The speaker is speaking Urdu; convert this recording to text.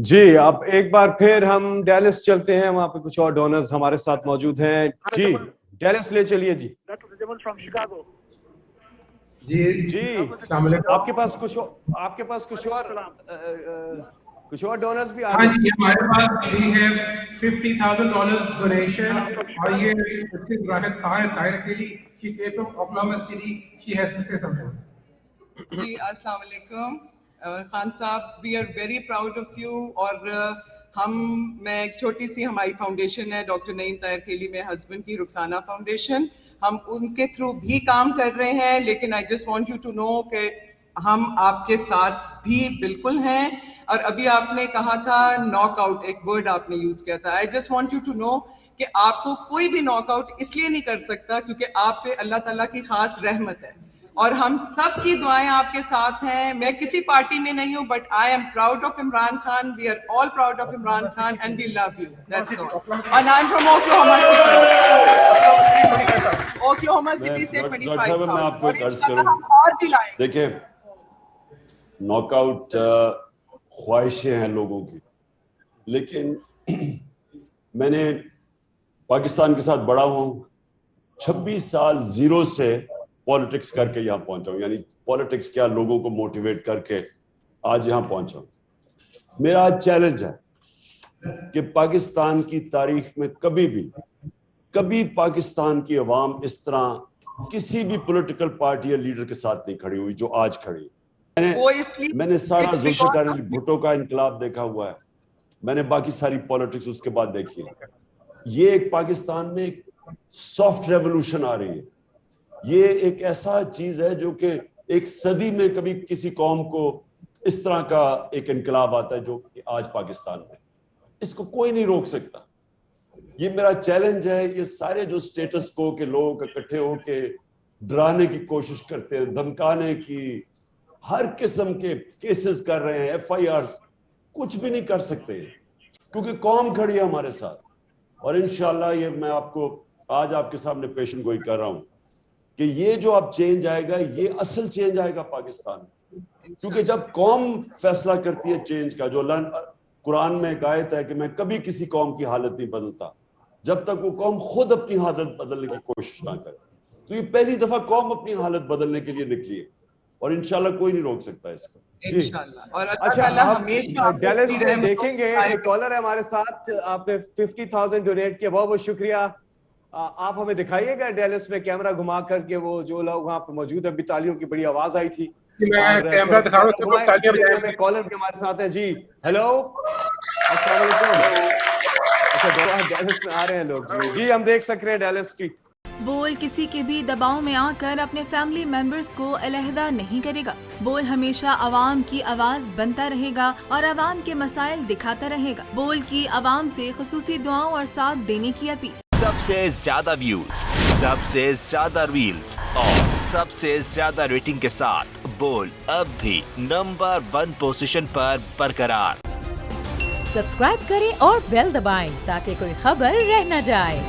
جی اب ایک بار پھر ہم ڈیلس چلتے ہیں, وہاں پہ کچھ اور ڈونرز ہمارے ساتھ موجود ہیں. جی ڈیلس لے چلیے. جی جی السلام علیکم. آپ کے پاس کچھ اور ڈونرز بھی آ ہاں گئے. جی, ہمارے پاس بھی ہے $50,000 ڈونیشن, اور یہ راحت طاہر اکیلی, she came from Oklahoma City, she has to say something. جی السلام علیکم Khan Sahab, we are very proud of you. اور میں ایک چھوٹی سی ہماری فاؤنڈیشن ہے ڈاکٹر نعیم طاہر کھیلی میں ہسبینڈ کی رخسانہ فاؤنڈیشن, ہم ان کے تھرو بھی کام کر رہے ہیں, لیکن I just want you to know کہ ہم آپ کے ساتھ بھی بالکل ہیں. اور ابھی آپ نے کہا تھا ناک آؤٹ, ایک ورڈ آپ نے یوز کیا تھا. I just want you to know کہ آپ کو کوئی بھی ناک آؤٹ اس لیے نہیں کر سکتا کیونکہ آپ پہ اللہ تعالیٰ کی خاص رحمت ہے, اور ہم سب کی دعائیں آپ کے ساتھ ہیں. میں کسی پارٹی میں نہیں ہوں, but I am proud of Imran Khan. We are all proud of Imran Khan and we love you. That's all. And I am from Oklahoma City سے 25,000. میں آپ کو ایک عرض کروں, اور بھی لائیں. دیکھیں ناک آؤٹ خواہشیں ہیں لوگوں کی, لیکن میں نے پاکستان کے ساتھ بڑا ہوں, 26 سال زیرو سے پالیٹکس کر کے یہاں پہنچا ہوں. یعنی پالیٹکس کیا, لوگوں کو موٹیویٹ کر کے آج یہاں پہنچا ہوں. میرا آج چیلنج ہے کہ پاکستان کی تاریخ میں کبھی پاکستان کی عوام اس طرح کسی بھی پولیٹیکل پارٹی یا لیڈر کے ساتھ نہیں کھڑی ہوئی جو آج کھڑی. میں نے سارا ذوالفقار علی بھٹو کا انقلاب دیکھا ہوا ہے, میں نے باقی ساری پالیٹکس اس کے بعد دیکھی ہے. یہ ایک پاکستان میں ایک سافٹ ریولوشن آ رہی ہے. یہ ایک ایسا چیز ہے جو کہ ایک صدی میں کبھی کسی قوم کو اس طرح کا ایک انقلاب آتا ہے جو کہ آج پاکستان میں, اس کو کوئی نہیں روک سکتا. یہ میرا چیلنج ہے. یہ سارے جو سٹیٹس کو کہ لوگ اکٹھے ہو کے ڈرانے کی کوشش کرتے ہیں, دھمکانے کی, ہر قسم کے کیسز کر رہے ہیں, FIRs, کچھ بھی نہیں کر سکتے کیونکہ قوم کھڑی ہے ہمارے ساتھ. اور انشاءاللہ یہ میں آپ کو آج آپ کے سامنے پیشن گوئی کر رہا ہوں کہ یہ جو اب چینج آئے گا, یہ اصل چینج آئے گا پاکستان میں. کیونکہ جب قوم فیصلہ کرتی ہے چینج کا, جو قرآن میں ایک آیت ہے کہ میں کبھی کسی قوم کی حالت نہیں بدلتا جب تک وہ قوم خود اپنی حالت بدلنے کی کوشش نہ کرے. تو یہ پہلی دفعہ قوم اپنی حالت بدلنے کے لیے نکلی ہے, اور انشاءاللہ کوئی نہیں روک سکتا اس کو. اچھا ڈیلس میں دیکھیں گے, ایک کالر ہے ہمارے ساتھ, آپ نے 50,000 ڈونیٹ کیا, بہت بہت شکریہ. آپ ہمیں دکھائیے گا ڈیلس میں کیمرہ گھما کر کے وہ جو لوگ وہاں پہ موجود ہیں. ابھی تالیوں کی بڑی آواز آئی تھی. کیمرہ دکھا رہا ہوں, کالر بھی ہمارے ساتھ ہیں. جی ہیلو السلام علیکم. اچھا ڈیلس میں آ رہے ہیں لوگ. جی ہم دیکھ سک رہے ہیں ڈیلس کی. بول کسی کے بھی دباؤ میں آ کر اپنے فیملی ممبرز کو علیحدہ نہیں کرے گا. بول ہمیشہ عوام کی آواز بنتا رہے گا اور عوام کے مسائل دکھاتا رہے گا. بول کی عوام سے خصوصی دعاؤں اور ساتھ دینے کی اپیل. سب سے زیادہ ویوز, سب سے زیادہ ریلز اور سب سے زیادہ ریٹنگ کے ساتھ بول اب بھی نمبر 1 پوزیشن پر برقرار. سبسکرائب کریں اور بیل دبائیں تاکہ کوئی خبر رہ نہ جائے.